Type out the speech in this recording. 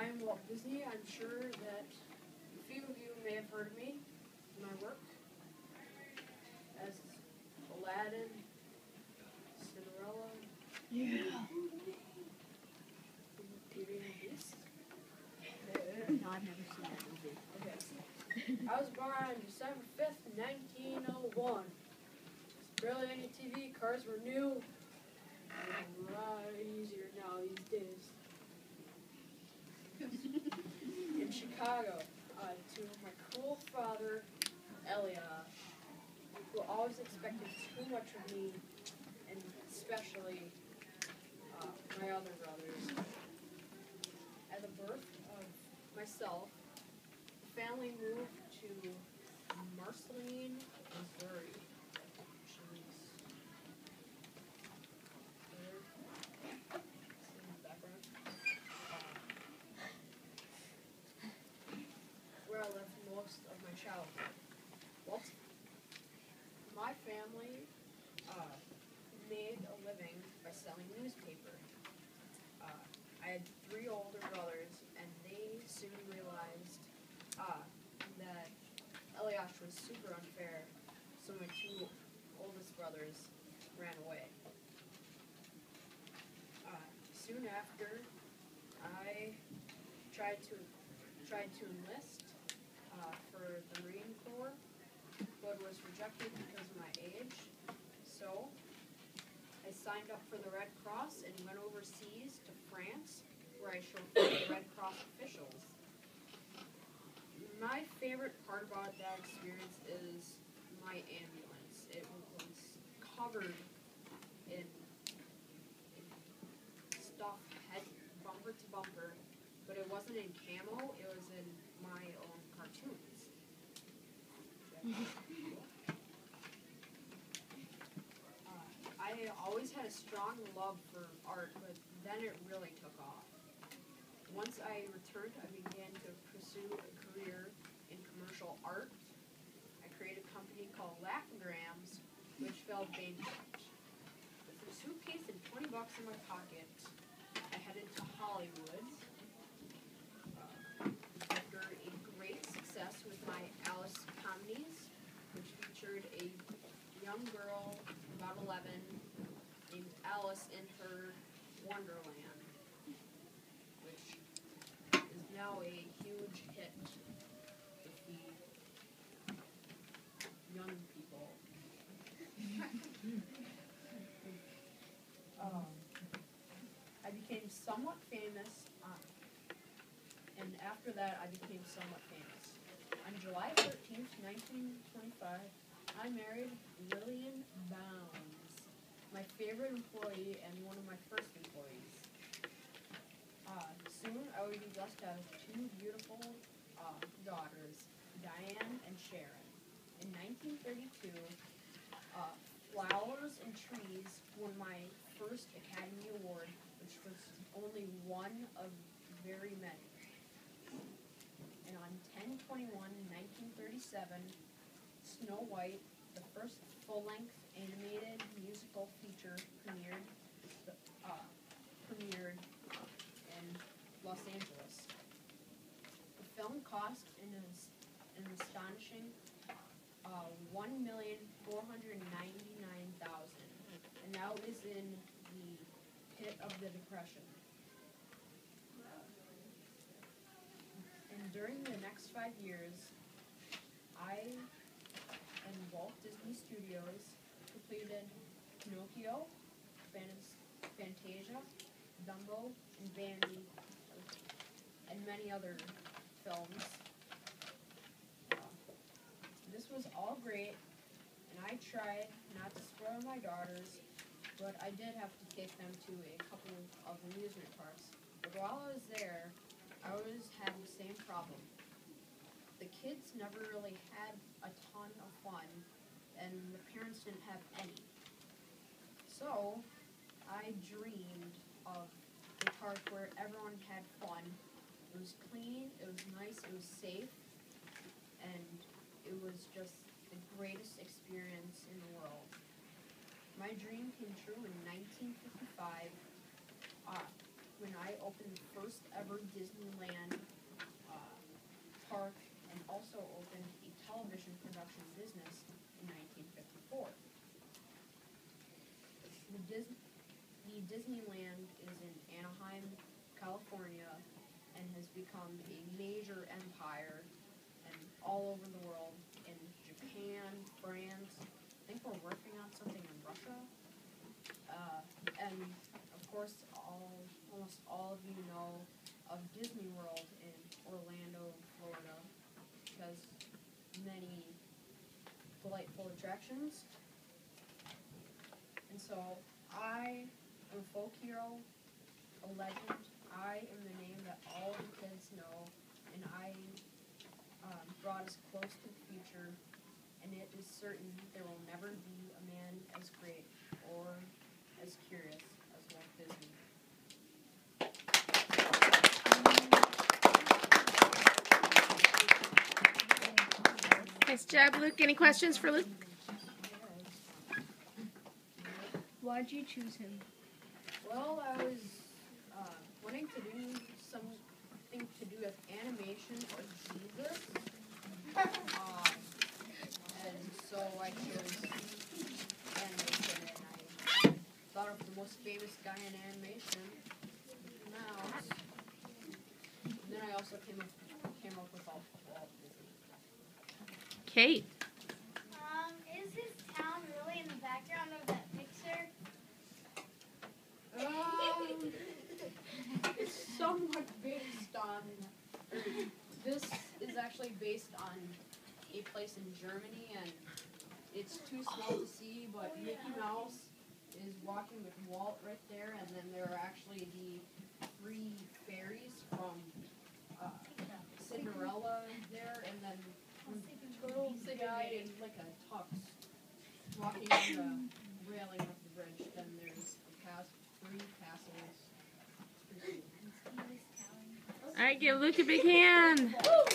I'm Walt Disney. I'm sure that a few of you may have heard of me in my work as Aladdin, Cinderella, Yeah. Beauty and the Beast. No, I've never seen that movie. Okay. I was born on December 5th, 1901. It's barely any TV, cars were new. A lot easier now these days. In Chicago, to my cruel father, Eliot, who always expected too much of me, and especially my other brothers. At the birth of myself, the family moved to Marceline, Missouri, which is there. It's in the background. Where I lived most of my childhood. Well, my family made a living by selling newspaper. I had 3 older brothers, and they soon realized that Eliash was super unfair, so my 2 oldest brothers ran away. Soon after, I tried to enlist for the Marine Corps, but was rejected because of my age. So I signed up for the Red Cross and went overseas to France, where I showed the Red Cross officials. My favorite part about that experience is my ambulance. It was covered in stuff, head bumper to bumper, but it wasn't in camo, it was in my own cartoons. I always had a strong love for art, but then it really took off. Once I returned, I began to pursue a career in commercial art. I created a company called Laugh-O-Grams, which fell bankrupt. With a suitcase and $20 in my pocket, I headed to Hollywood. After a great success with my Alice comedies, which featured a young girl, about 11, named Alice in her Wonderland, which is now a huge hit with the young people. I became somewhat famous, and after that I became somewhat famous. On July 13th, 1925, I married Lillian Bounds, my favorite employee and one of my first employees. Soon I would be blessed to have 2 beautiful daughters, Diane and Sharon. In 1932, Flowers and Trees won my first Academy Award, which was only one of very many. And on 10/21/1937, Snow White, the first full-length animated musical feature, premiered in Los Angeles. The film cost an astonishing $1,499,000, and now is in the pit of the Depression. And during the next 5 years, I and Walt Disney Studios completed Pinocchio, Fantasia, Dumbo, and Bambi, and many other films. This was all great, and I tried not to spoil my daughters, but I did have to take them to a couple of amusement parks. But while I was there, I always had the same problem. The kids never really had a ton of fun, and the parents didn't have any. So, I dreamed of a park where everyone had fun. It was clean, it was nice, it was safe, and it was just the greatest experience in the world. My dream came true in 1955. when I opened the first ever Disneyland park and also opened a television production business in 1954. The Disneyland is in Anaheim, California, and has become a major empire and all over the world, in Japan, France. I think we're working on something in Russia. And of course, almost all of you know of Disney World in Orlando, Florida, which has many delightful attractions. And so I am a folk hero, a legend. I am the name that all the kids know, and I brought us close to the future, and it is certain there will never be a man as great or as curious as Walt Disney. Nice job, Luke. Any questions for Luke? Why'd you choose him? Well, I was wanting to do something to do with animation or Jesus, and so I chose animation, and I thought of the most famous guy in animation, Mouse. And then I also came up with Walt Disney. Kate. Is his town really in the background of that picture? It's somewhat based on. This is actually based on a place in Germany, and it's too small to see, but Mickey Mouse is walking with Walt right there, and then there are actually the 3 fairies from Cinderella there, and then the guy in like a tux walking on the railing of the bridge. Then there's 3 castles. All right, give Luke a big hand. Woo!